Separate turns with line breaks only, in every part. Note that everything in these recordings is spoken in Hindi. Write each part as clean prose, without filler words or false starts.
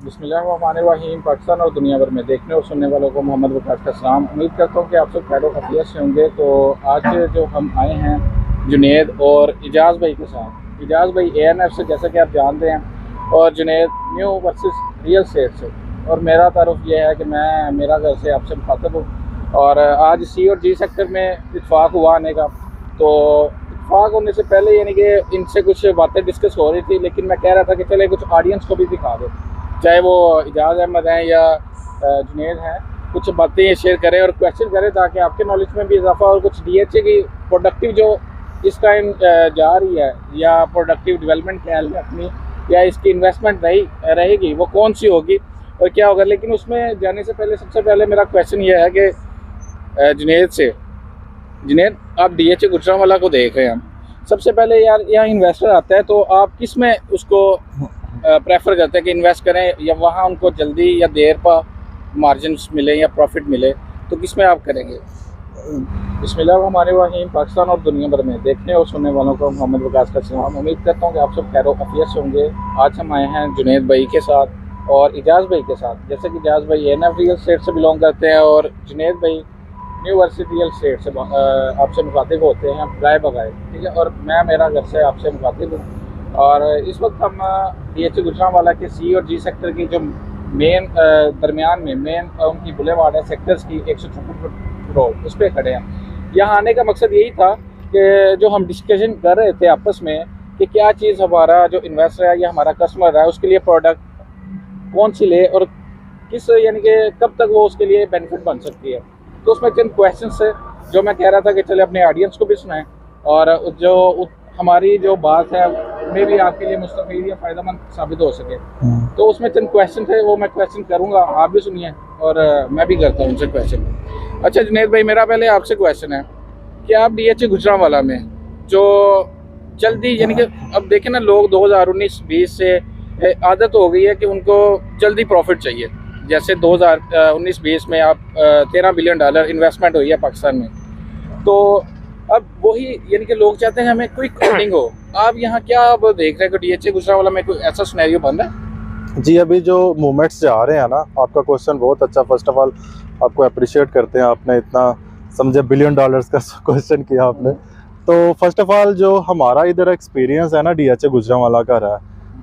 बिस्मिल्लाहिर्रहमानिर्रहीम। पाकिस्तान और दुनिया भर में देखने और सुनने वालों को मोहम्मद वकास का सलाम। उम्मीद करता हूँ कि आप सब खैर खैरियत से होंगे। तो आज जो हम आए हैं जुनेद और इजाज़ भाई के साथ। इजाज़ भाई ANF से, जैसा कि आप जानते हैं, और Junaid new versus real estate से। और मेरा तारुफ ये है कि मेरा घर से आपसे मुखातब हूँ। और आज C और G सेक्टर में इत्फाक हुआ आने का। तो इत्फाक होने से पहले यानी कि इनसे कुछ बातें डिस्कस हो रही थी, लेकिन मैं कह रहा था कि चले कुछ ऑडियंस को भी दिखा दो, चाहे वो इजाज़ अहमद हैं या जुनेद हैं, कुछ बातें शेयर करें और क्वेश्चन करें ताकि आपके नॉलेज में भी इजाफा और कुछ DHA की प्रोडक्टिव जो इस टाइम जा रही है या प्रोडक्टिव डेवलपमेंट कह लें अपनी, या इसकी इन्वेस्टमेंट रहेगी वो कौन सी होगी और क्या होगा। लेकिन उसमें जाने से पहले सबसे पहले मेरा क्वेश्चन ये है कि जुनेद से, जुनेद आप DHA गुजरांवाला को देख रहे हैं, सबसे पहले यार यहाँ इन्वेस्टर आता है तो आप किस में उसको प्रेफर करते हैं कि इन्वेस्ट करें, या वहाँ उनको जल्दी या देर पर मार्जिन मिले या प्रॉफिट मिले, तो किस में आप करेंगे? बिस्मिल्लाहिर्रहमानिर्रहीम। पाकिस्तान और दुनिया भर में देखने और सुनने वालों को मोहम्मद वकास का सलाम। उम्मीद करता हूँ कि आप सब खैर खैरियत से होंगे। आज हम आए हैं जुनेद भाई के साथ और इजाज़ भाई के साथ। जैसे कि इजाज़ भाई ANF रियल स्टेट से बिलोंग करते हैं और जुनेद भाई न्यू वर्सेस रियल स्टेट से आपसे मुखातिब होते हैं गाय बगाए, ठीक है। और मेरा घर से आपसे मुखातिब हूँ। और इस वक्त हम DHA गुजरांवाला के C और G सेक्टर की जो मेन दरमियान में मेन उनकी बुलेवार्ड है सेक्टर्स की 154 रोड, उस पर खड़े हैं। यहाँ आने का मकसद यही था कि जो हम डिस्कशन कर रहे थे आपस में कि क्या चीज़ हमारा जो इन्वेस्टर है या हमारा कस्टमर है उसके लिए प्रोडक्ट कौन सी ले और किस यानी कि कब तक वो उसके लिए बेनिफिट बन सकती है। तो उसमें चंद क्वेश्चन से जो मैं कह रहा था कि चले अपने ऑडियंस को भी सुनाएं और जो हमारी जो बात है में भी आपके लिए मुस्तफीद या फ़ायदेमंद साबित हो सके। तो उसमें चंद क्वेश्चन थे, वो मैं क्वेश्चन करूँगा, आप भी सुनिए और मैं भी करता हूँ उनसे क्वेश्चन। अच्छा जुनेद भाई, मेरा पहले आपसे क्वेश्चन है कि आप DHA गुजरांवाला में जो जल्दी यानी कि अब देखें ना, लोग 2019-20 से आदत हो गई है कि उनको जल्दी प्रॉफिट चाहिए। जैसे 2019-20 में आप $13 बिलियन इन्वेस्टमेंट हुई है पाकिस्तान में, तो अब वही यानी कि लोग चाहते हैं हमें क्विक अर्निंग हो। आप यहाँ क्या आप देख रहे हैं कि DHA गुजरांवाला में कोई ऐसा सिनेरियो बन रहा है?
जी, अभी जो मूवमेंट्स जा रहे हैं ना, आपका क्वेश्चन बहुत अच्छा। फर्स्ट ऑफ ऑल आपको अप्रिशिएट करते हैं, आपने इतना समझे $1 बिलियन का क्वेश्चन किया आपने। तो फर्स्ट ऑफ ऑल जो हमारा इधर एक्सपीरियंस है ना DHA गुजरांवाला का रहा है,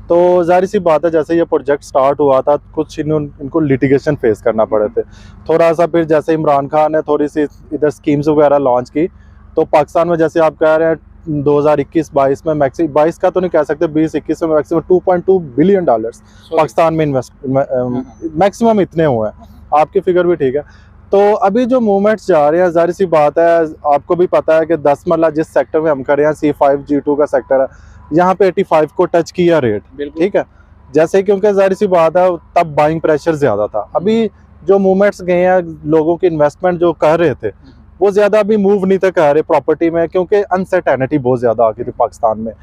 तो जाहिर सी बात है जैसे ये प्रोजेक्ट स्टार्ट हुआ था कुछ इनको लिटिगेशन फेस करना पड़े थे थोड़ा सा। फिर जैसे इमरान खान ने थोड़ी सी इधर स्कीम्स वगैरह लॉन्च की, तो पाकिस्तान में जैसे आप कह रहे हैं 2021-22 में मैक्सिमम 22 का तो नहीं कह सकते, 20-21 में मैक्सिमम $2.2 बिलियन पाकिस्तान में इन्वेस्ट मैक्सिमम इतने हुए हैं। आपकी फिगर भी ठीक है। तो अभी जो मूवमेंट्स जा रहे हैं, जाहिर सी बात है आपको भी पता है कि 10 मरला जिस सेक्टर में हम कर रहे हैं C5 G2 का सेक्टर है, यहाँ पे 85 को टच किया रेट, ठीक है। जैसे क्योंकि जाहिर सी बात है तब बाइंग प्रेशर ज़्यादा था। अभी जो मूवमेंट्स गए हैं, लोगों की इन्वेस्टमेंट जो कर रहे थे वो ज़्यादा अभी मूव नहीं था कर रहे प्रॉपर्टी में, क्योंकि अनसर्टेनिटी बहुत ज़्यादा आ गई थी पाकिस्तान में।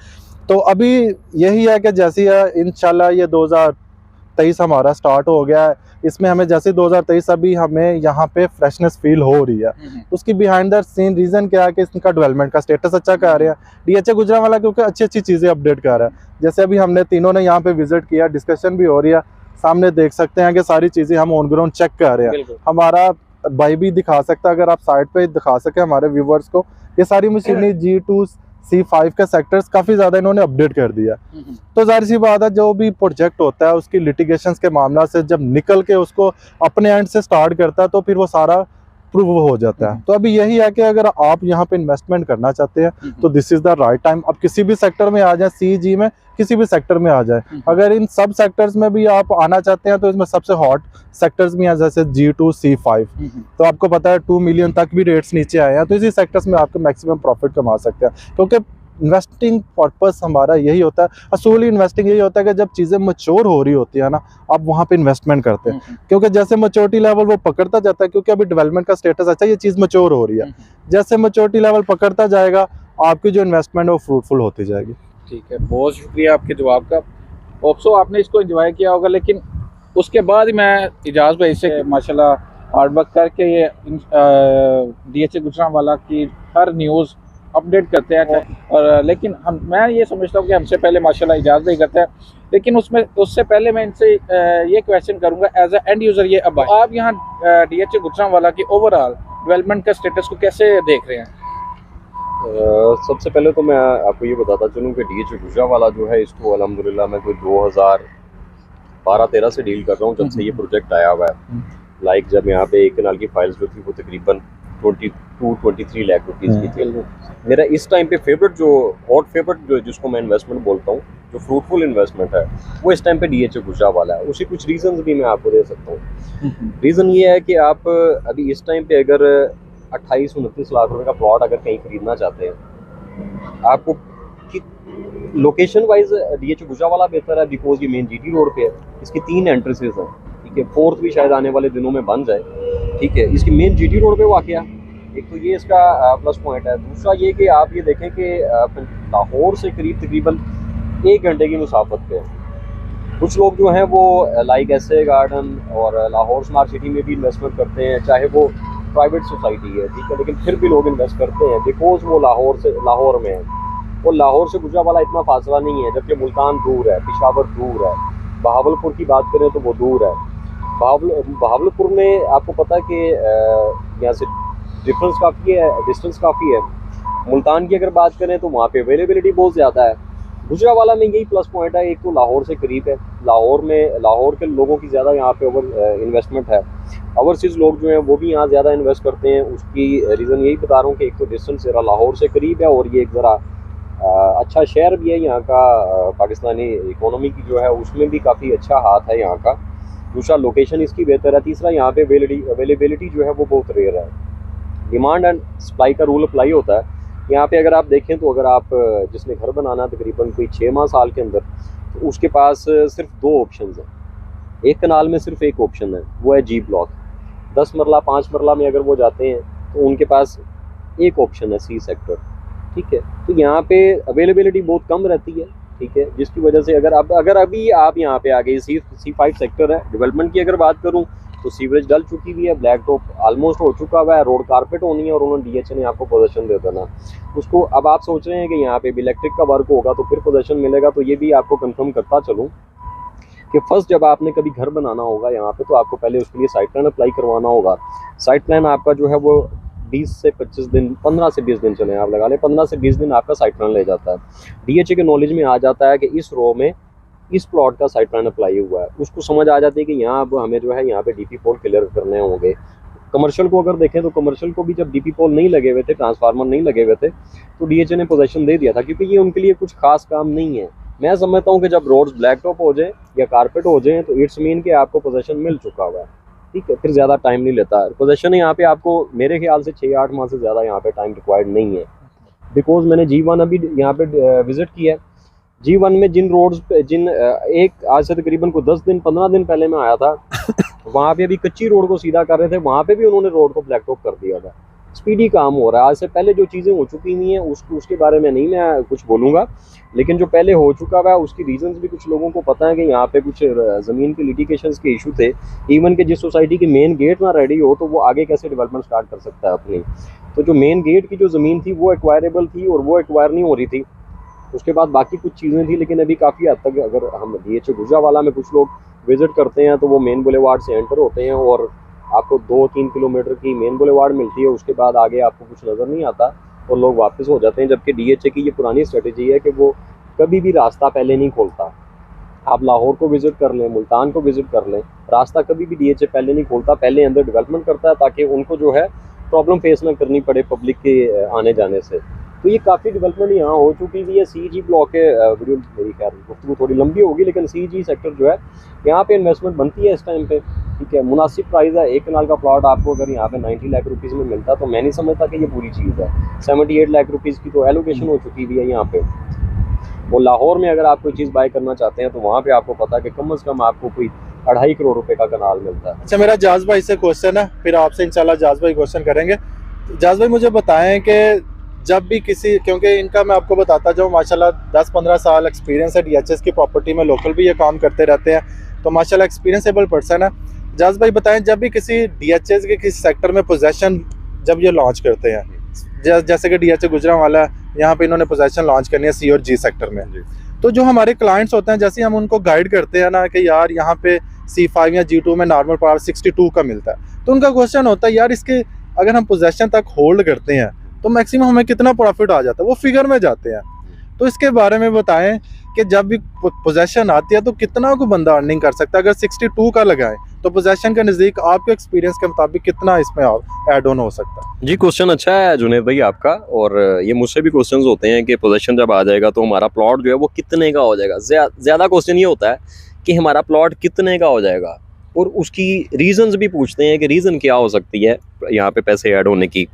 तो अभी यही है कि जैसे इंशाल्लाह ये 2023 हमारा स्टार्ट हो गया है, इसमें हमें जैसे 2023 अभी हमें यहाँ पे फ्रेशनेस फील हो रही है। उसकी बिहाइंड द सीन रीज़न क्या है कि इसका डेवलपमेंट का स्टेटस अच्छा कर रहे हैं DHA गुजरांवाला, क्योंकि अच्छी अच्छी चीज़ें अपडेट कर रहा है। जैसे अभी हमने तीनों ने यहाँ पे विजिट किया, डिस्कशन भी हो रही है, सामने देख सकते हैं कि सारी चीज़ें हम ऑन ग्राउंड चेक कर रहे हैं। हमारा भाई भी दिखा सकता है, अगर आप साइट पे दिखा सके हमारे व्यूवर्स को, ये सारी मशीनें G2 C5 का सेक्टर्स काफ़ी ज़्यादा इन्होंने अपडेट कर दिया। तो जाहिर सी बात है जो भी प्रोजेक्ट होता है उसकी लिटिगेशंस के मामला से जब निकल के उसको अपने एंड से स्टार्ट करता है तो फिर वो सारा प्रूव हो जाता है। तो अभी यही है कि अगर आप यहाँ पे इन्वेस्टमेंट करना चाहते हैं तो this is the right time. अब किसी भी सेक्टर में आ जाए, CG में किसी भी सेक्टर में आ जाए, अगर इन सब सेक्टर्स में भी आप आना चाहते हैं तो इसमें सबसे हॉट सेक्टर्स भी हैं जैसे G2 C5। तो आपको पता है 2 मिलियन तक भी रेट्स नीचे आए हैं, तो इसी सेक्टर्स में आपको मैक्सिमम प्रॉफिट कमा सकते हैं। क्योंकि इन्वेस्टिंग पर्पस हमारा यही होता है, असूली इन्वेस्टिंग यही होता है कि जब चीज़ें मैच्योर हो रही होती है ना, आप वहाँ पे इन्वेस्टमेंट करते हैं। क्योंकि जैसे मैच्योरिटी लेवल वो पकड़ता जाता है, क्योंकि अभी डेवलपमेंट का स्टेटस अच्छा है, ये चीज़ मैच्योर हो रही है, जैसे मैच्योरिटी लेवल पकड़ता जाएगा आपकी जो इन्वेस्टमेंट है वो फ्रूटफुल होती जाएगी।
ठीक है, बहुत शुक्रिया आपके जवाब का। होप्सो आपने इसको एंजॉय किया होगा। लेकिन उसके बाद ही मैं इजाज़ भाई से माशाल्लाह हार्ड वर्क करके ये DHA गुजरांवाला की हर न्यूज़ अपडेट करते हैं। और लेकिन मैं ये समझता हूँ कि हमसे पहले माशाल्लाह इजाज़ भाई करते हैं। लेकिन उससे पहले मैं इनसे ये क्वेश्चन करूंगा एज अ एंड यूज़र, ये अब आप यहाँ DHA गुजरांवाला की ओवरऑल डेवलपमेंट का स्टेटस को कैसे देख रहे हैं?
सबसे पहले तो मैं आपको ये बताता चलूँ कि DHA गुजरांवाला जो है इसको अल्हम्दुलिल्लाह मैं कोई 2012-13 से डील कर रहा हूँ, जब से ये प्रोजेक्ट आया हुआ है। लाइक जब यहाँ पे एक कनाल की फाइल्स जो थी वो तकरीबन 22-23 लाख रुपीज़ की थी। मेरा इस टाइम पे फेवरेट जो हॉट फेवरेट जो जिसको मैं इन्वेस्टमेंट बोलता हूँ, जो फ्रूटफुल इन्वेस्टमेंट है, वो इस टाइम पे DHA गुजरांवाला है। उसी कुछ रीजंस भी मैं आपको दे सकता हूँ। रीज़न ये है कि आप अभी इस टाइम पे अगर 28-29 लाख रुपए का प्लॉट अगर कहीं खरीदना चाहते हैं, आपको लोकेशन वाइज DHA गुजरांवाला बेहतर है, बिकॉज ये मेन GT रोड पे है। इसकी 3 एंट्रेंसेज हैं, ठीक है। 4th भी शायद आने वाले दिनों में बन जाए, ठीक है। इसकी मेन GT रोड पे वाक़या, एक तो ये इसका प्लस पॉइंट है। दूसरा ये कि आप ये देखें कि लाहौर से करीब तकरीबन 1 घंटे की मुसाफत पे है। कुछ लोग जो हैं वो लाइक ऐसे गार्डन और लाहौर स्मार्ट सिटी में भी इन्वेस्टमेंट करते हैं, चाहे वो प्राइवेट सोसाइटी है, ठीक है, लेकिन फिर भी लोग इन्वेस्ट करते हैं बिकॉज वो लाहौर में है। और लाहौर से गुजरांवाला इतना फासला नहीं है, जबकि मुल्तान दूर है, पेशावर दूर है, बहावलपुर की बात करें तो वो दूर है। बहावलपुर में आपको पता है कि यहाँ से डिस्टेंस काफ़ी है। मुल्तान की अगर बात करें तो वहाँ पे अवेलेबिलिटी बहुत ज़्यादा है। गुजरांवाला में यही प्लस पॉइंट है, एक तो लाहौर से करीब है, लाहौर के लोगों की ज़्यादा यहाँ पे इन्वेस्टमेंट है। ओवरसीज़ लोग जो हैं वो भी यहाँ ज़्यादा इन्वेस्ट करते हैं। उसकी रीज़न यही बता रहा हूँ कि एक तो डिस्टेंस ज़रा लाहौर से करीब है, और ये एक ज़रा अच्छा शहर भी है यहाँ का। पाकिस्तानी इकोनॉमी की जो है उसमें भी काफ़ी अच्छा हाथ है यहाँ का। दूसरा लोकेशन इसकी बेहतर है। तीसरा यहाँ पे अवेलेबिलिटी जो है वो बहुत रेयर है। डिमांड एंड सप्लाई का रूल अप्लाई होता है यहाँ पे। अगर आप देखें तो अगर आप जिसने घर बनाना तकरीबन कोई 6 माह साल के अंदर, तो उसके पास सिर्फ 2 ऑप्शन हैं। एक कनाल में सिर्फ एक ऑप्शन है, वो है G ब्लॉक। 10 मरला 5 मरला में अगर वो जाते हैं तो उनके पास एक ऑप्शन है C सेक्टर, ठीक है। तो यहाँ पे अवेलेबिलिटी बहुत कम रहती है, ठीक है, जिसकी वजह से अगर अभी आप यहाँ पे आ गए, C5 सेक्टर है। डेवलपमेंट की अगर बात करूँ तो सीवरेज डल चुकी हुई है, ब्लैक टॉप ऑलमोस्ट हो चुका हुआ है, रोड कारपेट होनी है, और उन्होंने DHA ने आपको पोजीशन दे देना उसको। अब आप सोच रहे हैं कि यहाँ पे भी इलेक्ट्रिक का वर्क होगा तो फिर पोजीशन मिलेगा, तो ये भी आपको कंफर्म करता चलूँ कि फर्स्ट जब आपने कभी घर बनाना होगा यहाँ पे, तो आपको पहले उसके लिए साइट प्लान अप्लाई करवाना होगा। साइट प्लान आपका जो है वो 20 से 25 दिन, 15 से 20 दिन चले आप लगा लें, 15 से 20 दिन आपका साइट प्लान ले जाता है। DHA के नॉलेज में आ जाता है कि इस रो में इस प्लॉट का साइट प्लान अप्लाई हुआ है, उसको समझ आ जाती है कि यहाँ अब हमें जो है यहाँ पे DP पोल क्लियर करने होंगे। कमर्शियल को अगर देखें तो कमर्शियल को भी जब DP पोल नहीं लगे हुए थे, ट्रांसफार्मर नहीं लगे हुए थे, तो DHA ने पोजीशन दे दिया था, क्योंकि ये उनके लिए कुछ खास काम नहीं है। मैं समझता हूँ कि जब रोड्स ब्लैक टॉप हो जाए या कारपेट हो जाए तो इट्स मीन के आपको पोजीशन मिल चुका हुआ है, ठीक है। फिर ज़्यादा टाइम नहीं लेता पोजीशन। यहाँ पे आपको मेरे ख्याल से 6-8 माह से ज़्यादा यहाँ पे टाइम रिक्वायर्ड नहीं है, बिकॉज मैंने G1 अभी यहाँ पे विजिट किया है। G1 में जिन रोड्स पे एक आज से तकरीबन को 10 दिन 15 दिन पहले मैं आया था, वहाँ पे अभी कच्ची रोड को सीधा कर रहे थे, वहाँ पे भी उन्होंने रोड को ब्लैक टॉप कर दिया था। स्पीडी काम हो रहा है। आज से पहले जो चीज़ें हो चुकी हुई हैं उसके बारे में नहीं मैं कुछ बोलूँगा, लेकिन जो पहले हो चुका हुआ है उसकी रीजंस भी कुछ लोगों को पता है कि यहाँ पे कुछ ज़मीन के लिटिगेशंस के इशू थे। इवन कि जिस सोसाइटी की मेन गेट ना रेडी हो तो वो आगे कैसे डेवलपमेंट स्टार्ट कर सकता है अपनी। तो जो मेन गेट की जो ज़मीन थी वो एक्वायरेबल थी और वो एक्वायर नहीं हो रही थी। उसके बाद बाकी कुछ चीज़ें थी, लेकिन अभी काफ़ी हद तक अगर हम DHA गुजरांवाला में कुछ लोग विजिट करते हैं तो वो मेन बुलेवार्ड से एंटर होते हैं और आपको 2-3 किलोमीटर की मेन बुलेवार्ड मिलती है। उसके बाद आगे आपको कुछ नज़र नहीं आता और लोग वापस हो जाते हैं। जबकि DHA की ये पुरानी स्ट्रेटजी है कि वो कभी भी रास्ता पहले नहीं खोलता। आप लाहौर को विजिट कर लें, मुल्तान को विजिट कर लें, रास्ता कभी भी DHA पहले नहीं खोलता, पहले अंदर डेवलपमेंट करता है ताकि उनको जो है प्रॉब्लम फेस ना करनी पड़े पब्लिक के आने जाने से। तो ये काफ़ी डेवलपमेंट यहाँ हो चुकी हुई है। CG ब्लॉक है, वीडियो मेरी ख्याल गुफ्तगू थोड़ी लंबी होगी, लेकिन CG सेक्टर जो है यहाँ पे इन्वेस्टमेंट बनती है इस टाइम पे, ठीक है। मुनासिब प्राइस है। 1 कनाल का प्लॉट आपको अगर यहाँ पे 90 लाख रुपीज़ में मिलता तो मैं नहीं समझता कि ये पूरी चीज़ है। 78 लाख रुपीज़ की तो एलोकेशन हो चुकी हुई है यहाँ पे। और लाहौर में अगर आप कोई चीज़ बाय करना चाहते हैं तो वहाँ पे आपको पता है कि कम से कम आपको कोई 2.5 करोड़ रुपए का कनाल मिलता है।
अच्छा, मेरा जाज भाई से क्वेश्चन है, फिर आपसे इंशाल्लाह जाज भाई क्वेश्चन करेंगे। जाज भाई मुझे बताएं कि जब भी किसी, क्योंकि इनका मैं आपको बताता जाऊँ माशाल्लाह 10-15 साल एक्सपीरियंस है DHS की प्रॉपर्टी में, लोकल भी ये काम करते रहते हैं, तो माशाल्लाह एक्सपीरियंसेबल पर्सन है। जाज भाई बताएं, जब भी किसी DHS के किसी सेक्टर में पोजेसन जब ये लॉन्च करते हैं, जैसे कि DHA गुजरांवाला यहाँ पे इन्होंने पोजेसन लॉन्च करनी है C और G सेक्टर में, तो जो हमारे क्लाइंट्स होते हैं, जैसे हम उनको गाइड करते हैं ना कि यार यहाँ पे C5 या G2 में नॉर्मल पावर 62 का मिलता है, तो उनका क्वेश्चन होता है यार इसके अगर हम पोजेशन तक होल्ड करते हैं तो मैक्सिमम हमें कितना प्रॉफिट आ जाता है, वो फिगर में जाते हैं। तो इसके बारे में बताएं कि जब भी पोजेशन आती है तो कितना को बंदा अर्निंग कर सकता है। अगर 62 का लगाएं तो पोजेशन के नज़दीक आपके एक्सपीरियंस के मुताबिक कितना इसमें ऐड ऑन हो सकता है?
जी, क्वेश्चन अच्छा है जुनैद भाई आपका, और ये मुझसे भी क्वेश्चंस होते हैं कि पोजीशन जब आ जाएगा तो हमारा प्लॉट जो है वो कितने का हो जाएगा। ज़्यादा क्वेश्चन ये होता है कि हमारा प्लॉट कितने का हो जाएगा, और उसकी रीज़न्स भी पूछते हैं कि रीज़न क्या हो सकती है यहाँ पे पैसे ऐड होने की।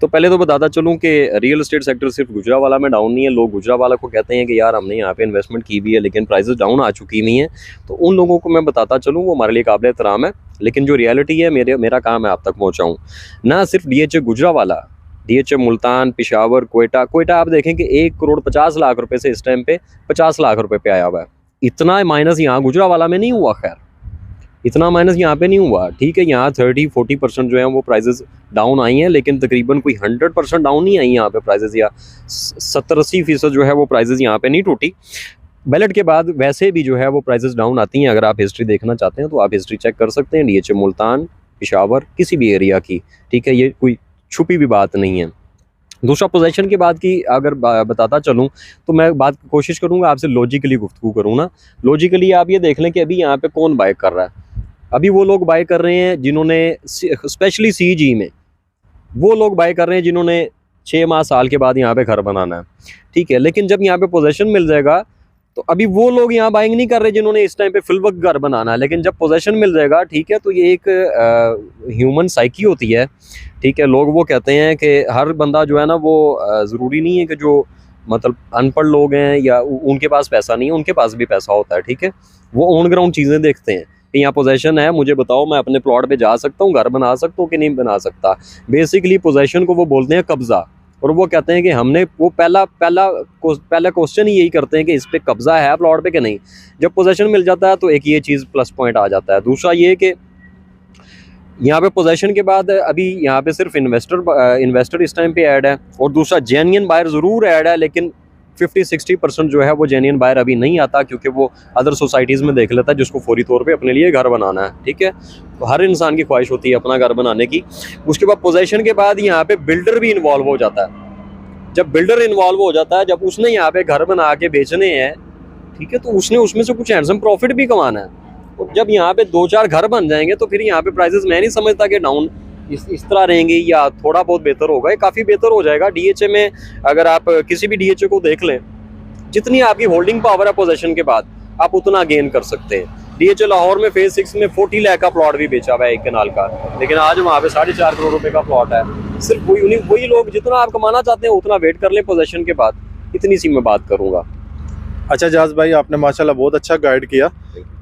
तो पहले तो बताता चलूँ कि रियल एस्टेट सेक्टर सिर्फ गुजरावाला में डाउन नहीं है। लोग गुजरावाला को कहते हैं कि यार हमने यहाँ पे इन्वेस्टमेंट की भी है लेकिन प्राइसेस डाउन आ चुकी हुई हैं, तो उन लोगों को मैं बताता चलूँ वो हमारे लिए काबिल एहतराम है। लेकिन जो रियलिटी है मेरा काम है आप तक पहुँचाऊँ। ना सिर्फ DHA गुजरावाला, DHA मुल्तान, पेशावर, कोयटा आप देखें कि 1,50,00,000 रुपये से इस टाइम पे 50 लाख रुपये पे आया हुआ है। इतना माइनस यहाँ गुजरावाला में नहीं हुआ, खैर इतना माइनस यहाँ पे नहीं हुआ। ठीक है, यहाँ 30-40% जो है वो प्राइजेस डाउन आई हैं, लेकिन तकरीबन कोई 100% डाउन नहीं आई यहाँ पे प्राइजेस, या 70-80% जो है वो प्राइजेस यहाँ पे नहीं टूटी। बैलेट के बाद वैसे भी जो है वो प्राइजेस डाउन आती हैं। अगर आप हिस्ट्री देखना चाहते हैं तो आप हिस्ट्री चेक कर सकते हैं, DHA मुल्तान, पेशावर, किसी भी एरिया की। ठीक है, ये कोई छुपी भी बात नहीं है। दूसरा, पोजीशन के बाद की अगर बताता चलूँ तो मैं कोशिश करूँगा आपसे लॉजिकली गुफ्तगू करूँ ना। लॉजिकली आप ये देख लें कि अभी यहाँ पे कौन बाय कर रहा है। अभी वो लोग बाय कर रहे हैं जिन्होंने स्पेशली CG में वो लोग बाय कर रहे हैं जिन्होंने 6 माह साल के बाद यहाँ पे घर बनाना है। ठीक है, लेकिन जब यहाँ पे पोजीशन मिल जाएगा तो अभी वो लोग यहाँ बाइंग नहीं कर रहे जिन्होंने इस टाइम पे फिल वक्त घर बनाना है, लेकिन जब पोजीशन मिल जाएगा, ठीक है, तो ये एक ह्यूमन साइकी होती है। ठीक है, लोग वो कहते हैं कि हर बंदा जो है ना वो ज़रूरी नहीं है कि जो मतलब अनपढ़ लोग हैं या उनके पास पैसा नहीं है, उनके पास भी पैसा होता है। ठीक है, वो ऑन ग्राउंड चीज़ें देखते हैं कि यहाँ पोजीशन है, मुझे बताओ मैं अपने प्लॉट पे जा सकता हूँ, घर बना सकता हूँ कि नहीं बना सकता। बेसिकली पोजीशन को वो बोलते हैं कब्ज़ा, और वो कहते हैं कि हमने वो पहला क्वेश्चन ही यही करते हैं कि इस पे कब्ज़ा है प्लॉट पे कि नहीं। जब पोजीशन मिल जाता है तो एक ये चीज़ प्लस पॉइंट आ जाता है। दूसरा ये कि यहाँ पे पोजीशन के बाद अभी यहाँ पे सिर्फ इन्वेस्टर इस टाइम पे ऐड है, और दूसरा जेन्युइन बायर ज़रूर ऐड है, लेकिन 50-60% जो है वो जेन्युइन बायर अभी नहीं आता, क्योंकि वो अदर सोसाइटीज़ में देख लेता है जिसको फौरी तौर पे अपने लिए घर बनाना है। ठीक है, तो हर इंसान की ख्वाहिश होती है अपना घर बनाने की। उसके बाद पोजीशन के बाद यहाँ पे बिल्डर भी इन्वॉल्व हो जाता है। जब बिल्डर इन्वॉल्व हो जाता है, जब उसने यहाँ पे घर बना के बेचने हैं, ठीक है, तो उसने उसमें से कुछ हैंडसम प्रॉफिट भी कमाना है। और जब यहाँ पे 2-4 घर बन जाएंगे तो फिर यहाँ पे प्राइजेस मैं नहीं समझता कि डाउन इस तरह रहेंगे या थोड़ा बहुत बेहतर होगा। ये काफ़ी बेहतर हो जाएगा। DHA में अगर आप किसी भी DHA को देख लें, जितनी आपकी होल्डिंग पावर है पोजीशन के बाद, आप उतना गेन कर सकते हैं। DHA लाहौर में फेज 6 में 40 लाख का प्लॉट भी बेचा हुआ है 1 कनाल का, लेकिन आज वहाँ पे 4.5 करोड़ रुपए का प्लॉट है। सिर्फ वही लोग जितना आप कमाना चाहते हैं उतना वेट कर लें पोजीशन के बाद। इतनी सी मैं बात करूँगा।
अच्छा जाज भाई, आपने माशाल्लाह बहुत अच्छा गाइड किया।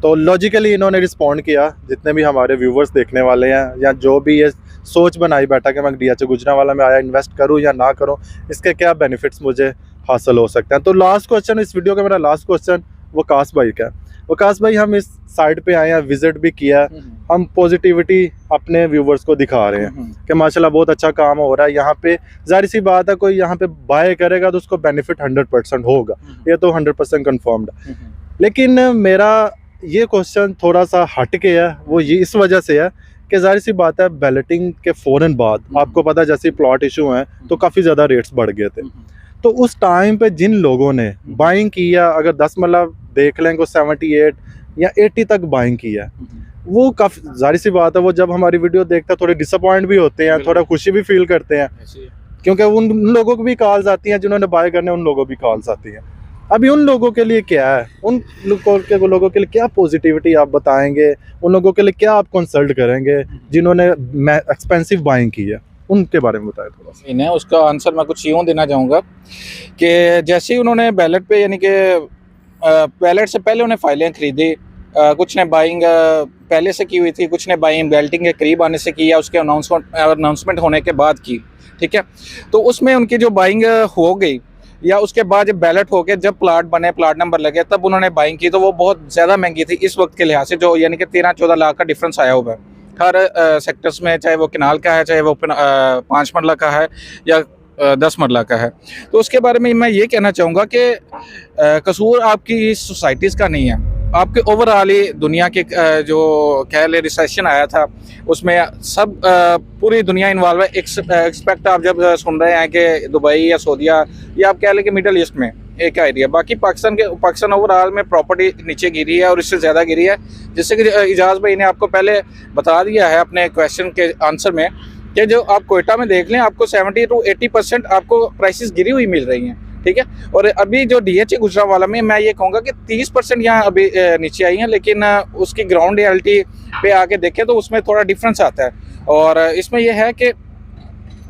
तो लॉजिकली इन्होंने रिस्पॉन्ड किया, जितने भी हमारे व्यूवर्स देखने वाले हैं या जो भी ये सोच बनाई बैठा कि मैं DHA गुजरावाला में आया इन्वेस्ट करूं या ना करूं, इसके क्या बेनिफिट्स मुझे हासिल हो सकते हैं। तो लास्ट क्वेश्चन इस वीडियो का, मेरा लास्ट क्वेश्चन वकास भाई का। वकास भाई, हम इस साइट पे आए हैं, विजिट भी किया, हम पॉजिटिविटी अपने व्यूवर्स को दिखा रहे हैं कि माशाल्लाह बहुत अच्छा काम हो रहा है यहाँ पे। जाहिर सी बात है, कोई यहाँ पे बाय करेगा तो उसको बेनिफिट 100% होगा, ये तो 100% कन्फर्म्ड है। लेकिन मेरा ये क्वेश्चन थोड़ा सा हट के है, वो ये इस वजह से है कि जाहिर सी बात है बैलेटिंग के फ़ौरन बाद आपको पता है जैसे प्लॉट इशू हैं तो काफ़ी ज़्यादा रेट्स बढ़ गए थे। तो उस टाइम पे जिन लोगों ने बाइंग किया, अगर 10 मतलब देख लें को 78 या 80 तक बाइंग किया, वो काफ़ी जाहिर सी बात है वो जब हमारी वीडियो देखते हैं थोड़े डिसअपॉइंट भी होते हैं, थोड़ा खुशी भी फील करते हैं, क्योंकि उन लोगों को भी कॉल्स आती हैं जिन्होंने बाय करने, उन लोगों को भी कॉल्स आती हैं। अभी उन लोगों के लिए क्या है, उन लोगों के लिए क्या पॉजिटिविटी आप बताएंगे, उन लोगों के लिए क्या आप कंसल्ट करेंगे जिन्होंने एक्सपेंसिव बाइंग की है, उनके बारे में बताएं थोड़ा सा।
इन्हें उसका आंसर मैं कुछ यूँ देना चाहूँगा कि जैसे ही उन्होंने बैलेट पे, यानी कि बैलेट से पहले उन्हें फाइलें खरीदी, कुछ ने बाइंग पहले से की हुई थी, कुछ ने बाइंग बैलेटिंग के करीब आने से की या उसके अनाउंसमेंट होने के बाद की। ठीक है, तो उसमें उनकी जो बाइंग हो गई या उसके बाद जब बैलेट हो गए, जब प्लाट बने, प्लाट नंबर लगे, तब उन्होंने बाइंग की, तो वो बहुत ज़्यादा महंगी थी इस वक्त के लिहाज से, जो यानी कि 13-14 लाख का डिफरेंस आया हुआ है हर सेक्टर्स में, चाहे वो किनाल का है, चाहे वो 5 मरला का है या 10 मरला का है। तो उसके बारे में मैं ये कहना चाहूँगा कि कसूर आपकी सोसाइटीज़ का नहीं है, आपके ओवरऑल ही दुनिया के जो कह ले रिसेशन आया था उसमें सब पूरी दुनिया इन्वॉल्व है। एक्सपेक्ट आप जब सुन रहे हैं कि दुबई या सऊदीया या आप कह लें कि मिडल ईस्ट में एक एरिया, बाकी पाकिस्तान ओवरऑल में प्रॉपर्टी नीचे गिरी है और इससे ज़्यादा गिरी है, जिससे कि इजाज़ भाई ने आपको पहले बता दिया है अपने क्वेश्चन के आंसर में कि जो आप कोयटा में देख लें आपको 70 to 80% आपको प्राइसेस गिरी हुई मिल रही हैं, ठीक है। और अभी जो DHA गुजरांवाला में मैं ये कहूँगा कि 30% यहाँ अभी नीचे आई हैं, लेकिन उसकी ग्राउंड रियलिटी पे आके देखें तो उसमें थोड़ा डिफरेंस आता है। और इसमें यह है कि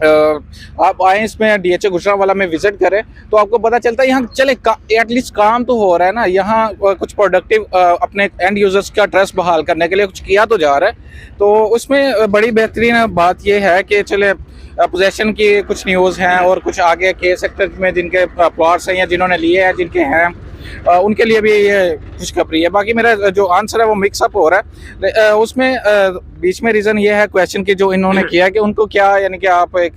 आप आए इसमें DHA गुजरांवाला में विजिट करें तो आपको पता चलता है यहाँ चले एटलीस्ट काम तो हो रहा है ना, यहाँ कुछ प्रोडक्टिव अपने एंड यूजर्स का ट्रस्ट बहाल करने के लिए कुछ किया तो जा रहा है। तो उसमें बड़ी बेहतरीन बात यह है कि चले पोजेशन की कुछ न्यूज़ हैं और कुछ आगे के सेक्टर में जिनके प्लॉट्स हैं या जिन्होंने लिए हैं जिनके हैं उनके लिए भी ये खुशखबरी है। बाकी मेरा जो आंसर है वो मिक्सअप हो रहा है, उसमें बीच में रीज़न ये है क्वेश्चन की जो इन्होंने किया कि उनको क्या, यानी कि आप एक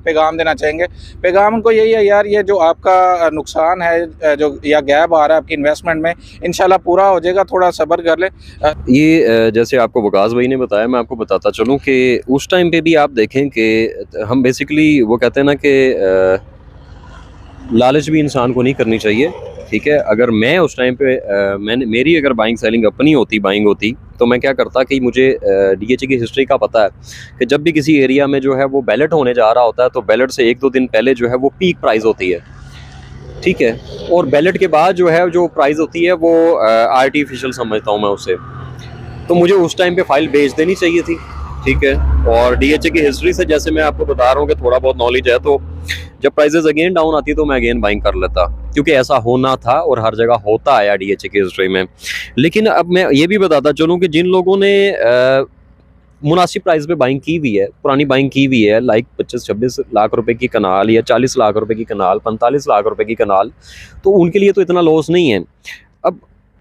पैगाम देना चाहेंगे। पैगाम उनको यही है यार, ये जो आपका नुकसान है जो या गैप आ रहा है आपकी इन्वेस्टमेंट में, इंशाल्लाह पूरा हो जाएगा, थोड़ा सब्र कर ले।
ये जैसे आपको वकास भाई ने बताया, मैं आपको बताता चलूँ कि उस टाइम पे भी आप देखें कि हम बेसिकली वो कहते हैं ना कि लालच भी इंसान को नहीं करनी चाहिए, ठीक है। अगर मैं उस टाइम पे मेरी अगर बाइंग सेलिंग अपनी बाइंग होती तो मैं क्या करता कि मुझे DHA की हिस्ट्री का पता है कि जब भी किसी एरिया में जो है वो बैलेट होने जा रहा होता है तो बैलेट से 1-2 दिन पहले जो है वो पीक प्राइस होती है, ठीक है। और बैलेट के बाद जो है जो प्राइस होती है वो आर्टिफिशियल समझता हूँ मैं उसे। तो मुझे उस टाइम पे फाइल भेज देनी चाहिए थी, ठीक है। और DHA की हिस्ट्री से जैसे मैं आपको बता रहा हूँ कि थोड़ा बहुत नॉलेज है, तो जब प्राइसेस अगेन डाउन आती तो मैं अगेन बाइंग कर लेता, क्योंकि ऐसा होना था और हर जगह होता आया DHA की हिस्ट्री में। लेकिन अब मैं ये भी बताता चलूँ कि जिन लोगों ने मुनासिब प्राइस पे बाइंग की हुई है, पुरानी बाइंग की हुई है, लाइक 25-26 लाख रुपए की कनाल या 40 लाख रुपए की कनाल, 45 लाख रुपए की कनाल, तो उनके लिए तो इतना लॉस नहीं है। अब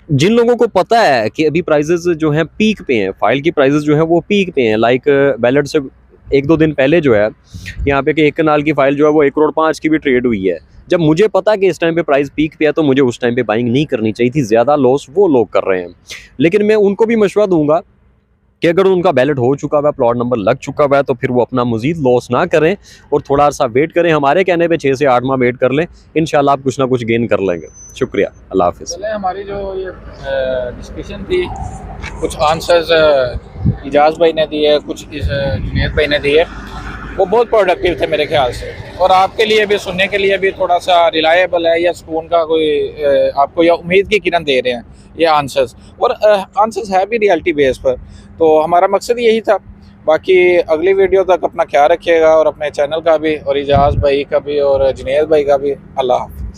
जिन लोगों को पता है कि अभी प्राइसेस जो हैं पीक पे हैं, फाइल की प्राइसेस जो हैं वो पीक पे हैं, लाइक बैलेट से 1-2 दिन पहले जो है यहाँ पे कि 1 कनाल की फाइल जो है वो 1.5 करोड़ की भी ट्रेड हुई है। जब मुझे पता कि इस टाइम पे प्राइस पीक पे है तो मुझे उस टाइम पे बाइंग नहीं करनी चाहिए थी, ज़्यादा लॉस वो लोग कर रहे हैं। लेकिन मैं उनको भी मशवरा दूंगा कि अगर उनका बैलेट हो चुका हुआ है, प्लॉट नंबर लग चुका हुआ है, तो फिर वो अपना मजीद लॉस ना करें और थोड़ा सा वेट करें। हमारे कहने पे 6 से 8 माह वेट कर लें, इंशाल्लाह आप कुछ ना कुछ गेन कर लेंगे। शुक्रिया, अल्लाह हाफिज़।
चले हमारी जो ये डिस्कशन थी, कुछ आंसर्स इजाज़ भाई ने दिए, कुछ जुनैद भाई ने दिए, वो बहुत प्रोडक्टिव थे मेरे ख्याल से, और आपके लिए भी सुनने के लिए भी थोड़ा सा रिलायबल है या सुकून का कोई आपको या उम्मीद की किरण दे रहे हैं ये आंसर्स, और आंसर्स है भी रियलिटी बेस पर। तो हमारा मकसद यही था। बाकी अगली वीडियो तक अपना ख्याल रखिएगा और अपने चैनल का भी और इजाज़ भाई का भी और जुनैद भाई का भी। अल्लाह हाफ़िज़।